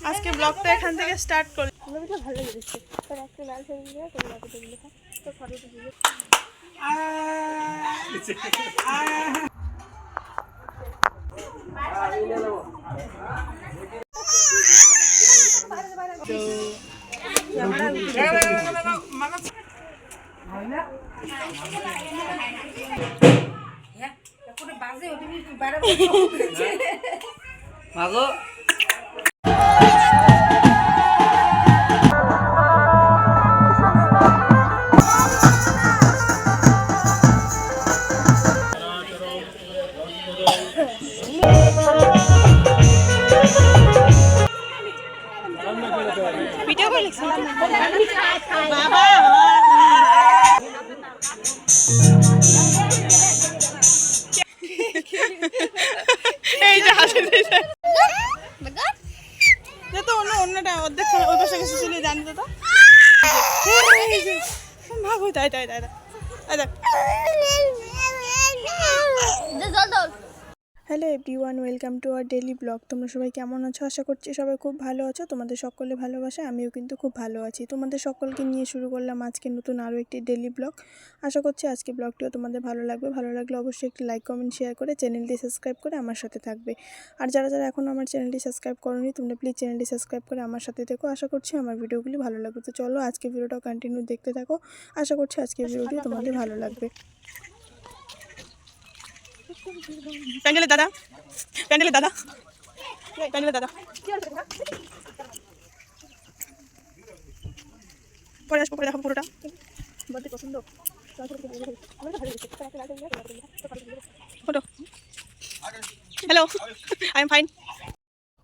আজকে ব্লগটা এখান থেকে স্টার্ট করি। ভালো লেগেছে তোর একটা লাল শাড়ি দিয়ে তোর বাকি লেখা তোর ফটোটা দিয়ে মাগো ভিডিও করে লিখছি বাবা এই যে হাসি দিয়েছে তো অন্যটা অর্ধেক ওই পাশে গেছে চলে জানতো তো ভাগো তাই তাই তাই দেখ। Hello everyone, welcome to our daily blog. তোমরা সবাই কেমন আছো? আশা করছি সবাই খুব ভালো আছো। তোমাদের সকলে ভালোবাসা, আমিও কিন্তু খুব ভালো আছি। তোমাদের সকলকে নিয়ে শুরু করলাম আজকে নতুন আরও একটি ডেইলি ব্লগ। আশা করছি আজকে ব্লগটিও তোমাদের ভালো লাগবে। ভালো লাগলে অবশ্যই একটি লাইক কমেন্ট শেয়ার করে চ্যানেলটি সাবস্ক্রাইব করে আমার সাথে থাকবে। আর যারা যারা এখনও আমার চ্যানেলটি সাবস্ক্রাইব করোনি, তোমরা প্লিজ চ্যানেলটি সাবস্ক্রাইব করে আমার সাথে থেকো। আশা করছি আমার ভিডিওগুলি ভালো লাগবে। তো চলো আজকে ভিডিওটাও কন্টিনিউ দেখতে থাকো। আশা করছি আজকে ভিডিওটি তোমাদের ভালো লাগবে। প্যান্ডেলের দাদা প্যান্ডেলের দাদা প্যান্ডেলের দাদা পরে আসবো, পরে দেখাবো পুরোটা। বলতে পছন্দ photo. Hello, I am fine.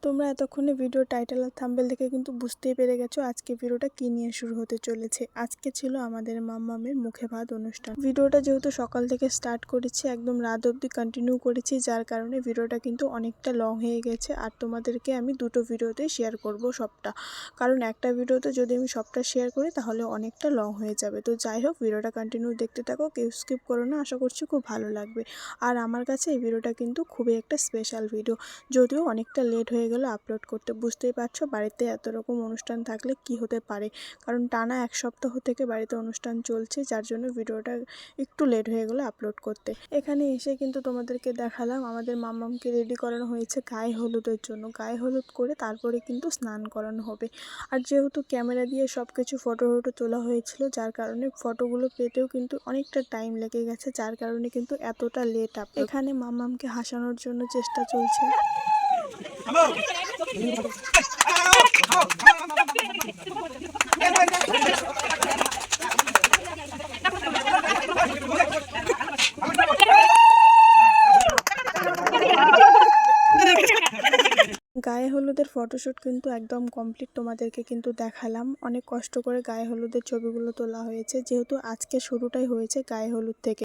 তোমরা এতক্ষণে ভিডিও টাইটেল আর থাম্বনেল দেখে কিন্তু বুঝতেই পেরে গেছো আজকে ভিডিওটা কী নিয়ে শুরু হতে চলেছে। আজকে ছিল আমাদের মাম্মামের মুখে ভাত অনুষ্ঠান। ভিডিওটা যেহেতু সকাল থেকে স্টার্ট করেছি, একদম রাত অবধি কন্টিনিউ করেছি, যার কারণে ভিডিওটা কিন্তু অনেকটা লং হয়ে গেছে। আর তোমাদেরকে আমি দুটো ভিডিওতে শেয়ার করব সবটা, কারণ একটা ভিডিওতে যদি আমি সবটা শেয়ার করি তাহলে অনেকটা লং হয়ে যাবে। তো যাই হোক, ভিডিওটা কন্টিনিউ দেখতে থাকো, কেউ স্কিপ করো না। আশা করছি খুব ভালো লাগবে। আর আমার কাছে এই ভিডিওটা কিন্তু খুবই একটা স্পেশাল ভিডিও, যদিও অনেকটা লেট হয়ে গেল আপলোড করতে। বুঝতেই পারছো বাড়িতে এত রকম অনুষ্ঠান থাকলে কি হতে পারে, কারণ টানা এক সপ্তাহ থেকে বাড়িতে অনুষ্ঠান চলছে, যার জন্য ভিডিওটা একটু লেট হয়ে গেল আপলোড করতে। এখানে এসে কিন্তু তোমাদেরকে দেখালাম আমাদের মাম্মামকে রেডি করানো হয়েছে গায়ে হলুদের জন্য। গায়ে হলুদ করে তারপরে কিন্তু স্নান করানো হবে। আর যেহেতু ক্যামেরা দিয়ে সব কিছু ফটো তোলা হয়েছিল, যার কারণে ফটোগুলো পেতেও কিন্তু অনেকটা টাইম লেগে গেছে, যার কারণে কিন্তু এতটা লেট আপ। এখানে মাম্মামকে হাসানোর জন্য চেষ্টা চলছে। গায়ে হলুদের ফটোশ্যুট কিন্তু একদম কমপ্লিট, তোমাদেরকে কিন্তু দেখালাম। অনেক কষ্ট করে গায়ে হলুদের ছবিগুলো তোলা হয়েছে, যেহেতু আজকে শুরুটাই হয়েছে গায়ে হলুদ থেকে।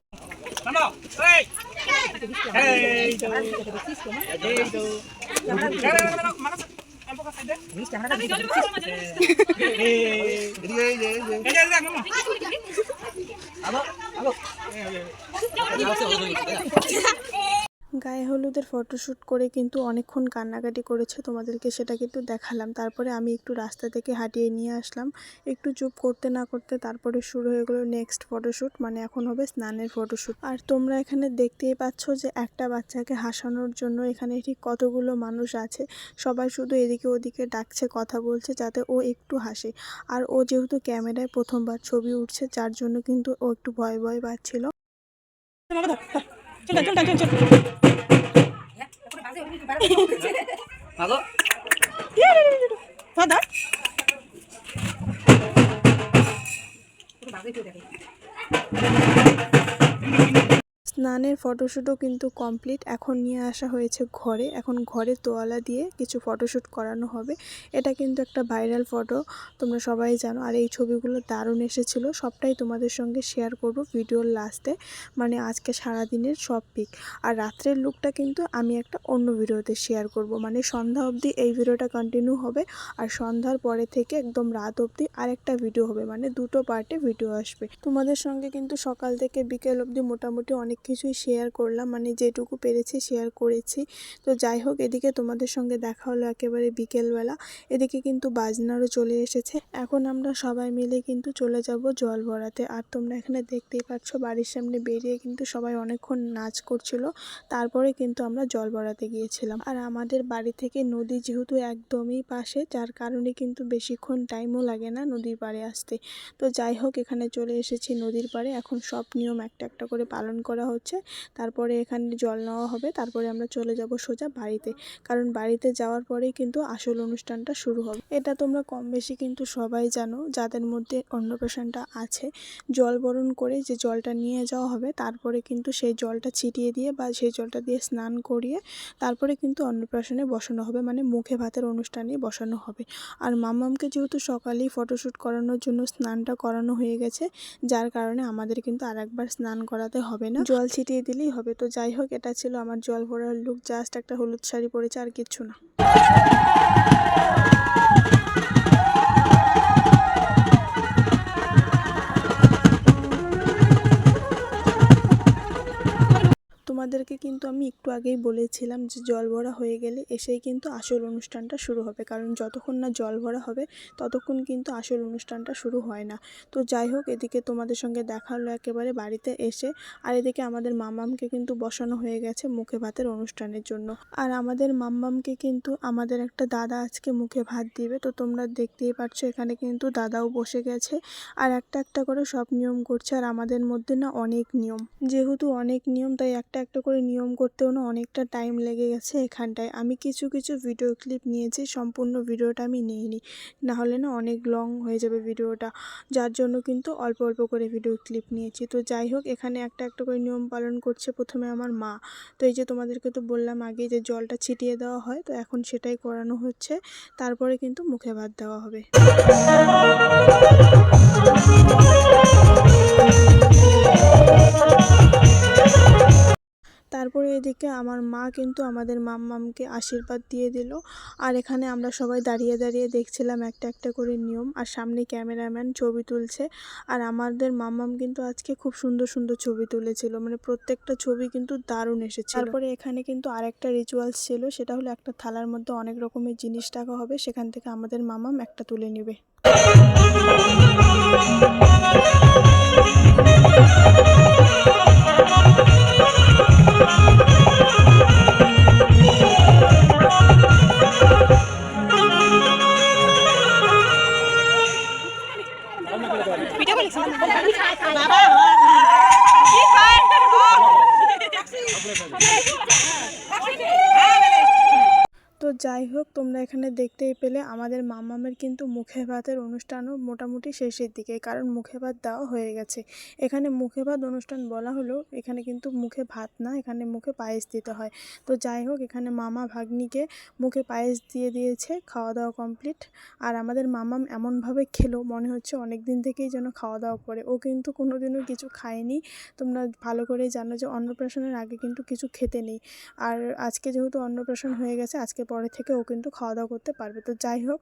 গায়ে হলুদের ফটোশ্যুট করে কিন্তু অনেকক্ষণ কান্নাকাটি করেছে, তোমাদেরকে সেটা কিন্তু দেখালাম। তারপরে আমি একটু রাস্তা থেকে হাঁটিয়ে নিয়ে আসলাম। একটু চুপ করতে না করতে তারপরে শুরু হয়ে গেলো নেক্সট ফটোশ্যুট, মানে এখন হবে স্নানের ফটোশ্যুট। আর তোমরা এখানে দেখতেই পাচ্ছ যে একটা বাচ্চাকে হাসানোর জন্য এখানে ঠিক কতগুলো মানুষ আছে। সবাই শুধু এদিকে ওদিকে ডাকছে, কথা বলছে যাতে ও একটু হাসে। আর ও যেহেতু ক্যামেরায় প্রথমবার ছবি উঠছে, যার জন্য কিন্তু ও একটু ভয় ভয় পাচ্ছিল। মাগো দাদা স্নানের ফটোশ্যুটও কিন্তু কমপ্লিট। এখন নিয়ে আসা হয়েছে ঘরে। এখন ঘরে তোয়ালা দিয়ে কিছু ফটোশ্যুট করানো হবে। এটা কিন্তু একটা ভাইরাল ফটো, তোমরা সবাই জানো। আর এই ছবিগুলো দারুণ এসেছিলো, সবটাই তোমাদের সঙ্গে শেয়ার করব ভিডিওর লাস্টে, মানে আজকে সারাদিনের সব পিক। আর রাত্রের লুকটা কিন্তু আমি একটা অন্য ভিডিওতে শেয়ার করব, মানে সন্ধ্যা অবধি এই ভিডিওটা কন্টিনিউ হবে। আর সন্ধ্যার পরে থেকে একদম রাত অবধি আরেকটা ভিডিও হবে, মানে দুটো পার্টে ভিডিও আসবে। তোমাদের সঙ্গে কিন্তু সকাল থেকে বিকেল অবধি মোটামুটি অনেক কিছু কিছুই শেয়ার করলাম, মানে যেটুকু পেরেছি শেয়ার করেছি। তো যাই হোক, এদিকে তোমাদের সঙ্গে দেখা হলো একেবারে বিকেলবেলা। এদিকে কিন্তু বাজনারও চলে এসেছে। এখন আমরা সবাই মিলে কিন্তু চলে যাব জল ভরাতে। আর তোমরা এখানে দেখতেই পাচ্ছ বাড়ির সামনে বেরিয়ে কিন্তু সবাই অনেকক্ষণ নাচ করছিল, তারপরে কিন্তু আমরা জল ভরাতে গিয়েছিলাম। আর আমাদের বাড়ি থেকে নদী যেহেতু একদমই পাশে, যার কারণে কিন্তু বেশিক্ষণ টাইমও লাগে না নদীর পাড়ে আসতে। তো যাই হোক, এখানে চলে এসেছি নদীর পাড়ে। এখন সব নিয়ম একটা একটা করে পালন করা হচ্ছে, তারপরে এখানে জল নেওয়া হবে, তারপরে আমরা চলে যাব সোজা বাড়িতে। কারণ বাড়িতে যাওয়ার পরেই কিন্তু আসল অনুষ্ঠানটা শুরু হবে। এটা তোমরা কম বেশি কিন্তু সবাই জানো, যাদের মধ্যে অন্নপ্রাশনটা আছে। জল বরণ করে যে জলটা নিয়ে যাওয়া হবে, তারপরে কিন্তু সেই জলটা ছিটিয়ে দিয়ে বা সেই জলটা দিয়ে স্নান করিয়ে তারপরে কিন্তু অন্নপ্রাশনে বসানো হবে, মানে মুখে ভাতের অনুষ্ঠানে বসানো হবে। আর মাম্মামকে যেহেতু সকালেই ফটোশ্যুট করানোর জন্য স্নানটা করানো হয়ে গেছে, যার কারণে আমাদের কিন্তু আর একবার স্নান করাতে হবে না, জল ছিটিয়ে দিলেই হবে। তো যাই হোক, এটা ছিল আমার জল ভরার লুক। জাস্ট একটা হলুদ শাড়ি পরেছে, আর কিচ্ছু না। তোমাদেরকে কিন্তু আমি একটু আগেই বলেছিলাম যে জল ভরা হয়ে গেলে এসেই কিন্তু আসল অনুষ্ঠানটা শুরু হবে, কারণ যতক্ষণ না জল ভরা হবে ততক্ষণ কিন্তু আসল অনুষ্ঠানটা শুরু হয় না। তো যাই হোক, এদিকে তোমাদের সঙ্গে দেখা হলো একেবারে বাড়িতে এসে। আর এদিকে আমাদের মাম্মামকে কিন্তু বসানো হয়ে গেছে মুখে ভাতের অনুষ্ঠানের জন্য। আর আমাদের মাম্মামকে কিন্তু আমাদের একটা দাদা আজকে মুখে ভাত দিবে। তো তোমরা দেখতেই পাচ্ছ এখানে কিন্তু দাদাও বসে গেছে, আর একটা একটা করে সব নিয়ম করছে। আর আমাদের মধ্যে না অনেক নিয়ম, যেহেতু অনেক নিয়ম, তাই একটা একটা করে নিয়ম করতেও না অনেকটা টাইম লেগে গেছে এখানটায়। আমি কিছু কিছু ভিডিও ক্লিপ নিয়েছি, সম্পূর্ণ ভিডিওটা আমি নিইনি, না হলে না অনেক লং হয়ে যাবে ভিডিওটা, যার জন্য কিন্তু অল্প অল্প করে ভিডিও ক্লিপ নিয়েছি। তো যাই হোক, এখানে একটা একটা করে নিয়ম পালন করছে প্রথমে আমার মা। তো এই যে তোমাদেরকে তো বললাম আগে যে জলটা ছিটিয়ে দেওয়া হয়, তো এখন সেটাই করানো হচ্ছে, তারপরে কিন্তু মুখে ভাত দেওয়া হবে। তারপরে এদিকে আমার মা কিন্তু আমাদের মাম্মামকে আশীর্বাদ দিয়ে দিল। আর এখানে আমরা সবাই দাঁড়িয়ে দাঁড়িয়ে দেখছিলাম একটা একটা করে নিয়ম, আর সামনে ক্যামেরাম্যান ছবি তুলছে। আর আমাদের মাম্মাম কিন্তু আজকে খুব সুন্দর সুন্দর ছবি তুলেছিল, মানে প্রত্যেকটা ছবি কিন্তু দারুণ এসেছিল। তারপরে এখানে কিন্তু আরেকটা রিচুয়ালস ছিল, সেটা হলো একটা থালার মধ্যে অনেক রকমের জিনিস রাখা হবে, সেখান থেকে আমাদের মাম্মাম একটা তুলে নেবে। তো যাই হোক, তোমরা এখানে দেখতেই পেলে আমাদের মাম্মামের কিন্তু মুখে ভাতের অনুষ্ঠানও মোটামুটি শেষের দিকে, কারণ মুখে ভাত দেওয়া হয়ে গেছে। এখানে মুখে ভাত অনুষ্ঠান বলা হলো, এখানে কিন্তু মুখে ভাত না, এখানে মুখে পায়েস দিতে হয়। তো যাই হোক, এখানে মামা ভাগ্নিকে মুখে পায়েস দিয়ে দিয়েছে, খাওয়া দাওয়া কমপ্লিট। আর আমাদের মাম্মাম এমনভাবে খেলো, মনে হচ্ছে অনেক দিন থেকেই যেন খাওয়া দাওয়া করে। ও কিন্তু কোনোদিনও কিছু খায়নি। তোমরা ভালো করেই জানো যে অন্নপ্রাশনের আগে কিন্তু কিছু খেতে নেই। আর আজকে যেহেতু অন্নপ্রাশন হয়ে গেছে, আজকে পরে থেকে ও কিন্তু খাওয়া দাওয়া করতে পারবে। তো যাই হোক,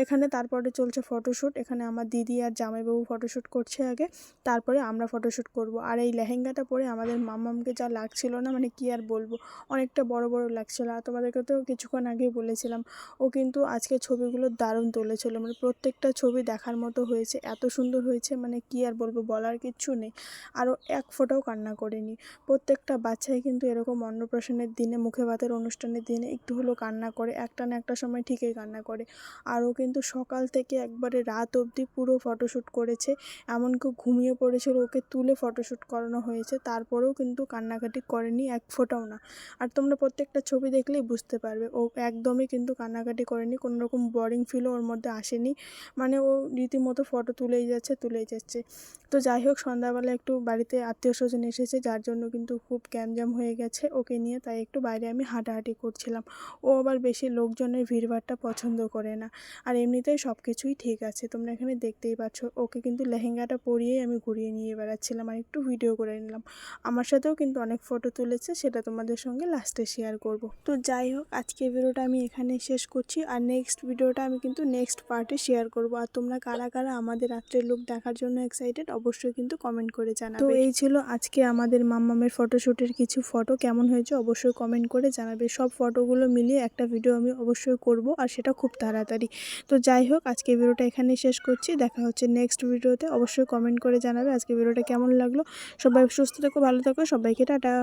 এখানে তারপরে চলছে ফটোশ্যুট। এখানে আমার দিদি আর জামাইবাবু ফটোশ্যুট করছে আগে, তারপরে আমরা ফটোশ্যুট করব। আর এই লেহেঙ্গাটা পরে আমাদের মাম্মামকে যা লাগছিল না, মানে কি আর বলবো, অনেকটা বড় বড় লাগছিল। আর তোমাদেরকে তো কিছুক্ষণ আগেই বলেছিলাম, ও কিন্তু আজকে ছবিগুলো দারুণ তুলেছিল, মানে প্রত্যেকটা ছবি দেখার মতো হয়েছে, এত সুন্দর হয়েছে, মানে কি আর বলবো, বলার কিচ্ছু নেই। আরও এক ফোঁটাও কান্না করেনি। প্রত্যেকটা বাচ্চাই কিন্তু এরকম অন্নপ্রাশনের দিনে, মুখে ভাতের অনুষ্ঠানের দিনে একটু হলেও কান্না করে, একটা না একটা সময় ঠিকই কান্না করে। আর ও কিন্তু সকাল থেকে একবারে রাত অবধি পুরো ফটোশ্যুট করেছে, এমনকি ঘুমিয়ে পড়েছিল, ওকে তুলে ফটোশ্যুট করানো হয়েছে, তারপরেও কিন্তু কান্নাকাটি করেনি এক ফোঁটাও না। আর তোমরা প্রত্যেকটা ছবি দেখলেই বুঝতে পারবে, ও একদমই কিন্তু কান্নাকাটি করেনি, কোনো রকম বোরিং ফিলও ওর মধ্যে আসেনি, মানে ও রীতিমতো ফটো তুলেই যাচ্ছে। তো যাই হোক, সন্ধ্যাবেলা একটু বাড়িতে আত্মীয় স্বজন এসেছে, যার জন্য কিন্তু খুব গ্যাঞ্জাম হয়ে গেছে ওকে নিয়ে, তাই একটু বাইরে আমি হাঁটাহাঁটি করছিলাম। ও আবার বেশি লোকজনের ভিড় সিলভারটা পছন্দ করে না। আর এমনিতেই সব কিছুই ঠিক আছে, তোমরা এখানে দেখতেই পাচ্ছ। ওকে কিন্তু লেহেঙ্গাটা পরিয়েই আমি ঘুরিয়ে নিয়ে বেড়াচ্ছিলাম আর একটু ভিডিও করে নিলাম। আমার সাথেও কিন্তু অনেক ফটো তুলেছে, সেটা তোমাদের সঙ্গে লাস্টে শেয়ার করব। তো যাই হোক, আজকের ভিডিওটা আমি এখানে শেষ করছি, আর নেক্সট ভিডিওটা আমি কিন্তু নেক্সট পার্টে শেয়ার করব। আর তোমরা কারা কারা আমাদের রাত্রের লুক দেখার জন্য এক্সাইটেড অবশ্যই কিন্তু কমেন্ট করে জানাবে। তো এই ছিল আজকে আমাদের মাম্মামের ফটোশ্যুটের কিছু ফটো। কেমন হয়েছে অবশ্যই কমেন্ট করে জানাবে। সব ফটোগুলো মিলিয়ে একটা ভিডিও আমি অবশ্যই করব, আর সেটা খুব তাড়াতাড়ি। তো যাই হোক, আজকে ভিডিওটা এখানে শেষ করছি। দেখা হচ্ছে নেক্সট ভিডিওতে। অবশ্যই কমেন্ট করে জানাবে আজকে ভিডিওটা কেমন লাগলো। সবাই সুস্থ থেকো, ভালো থেকো, সবাইকে টাটা।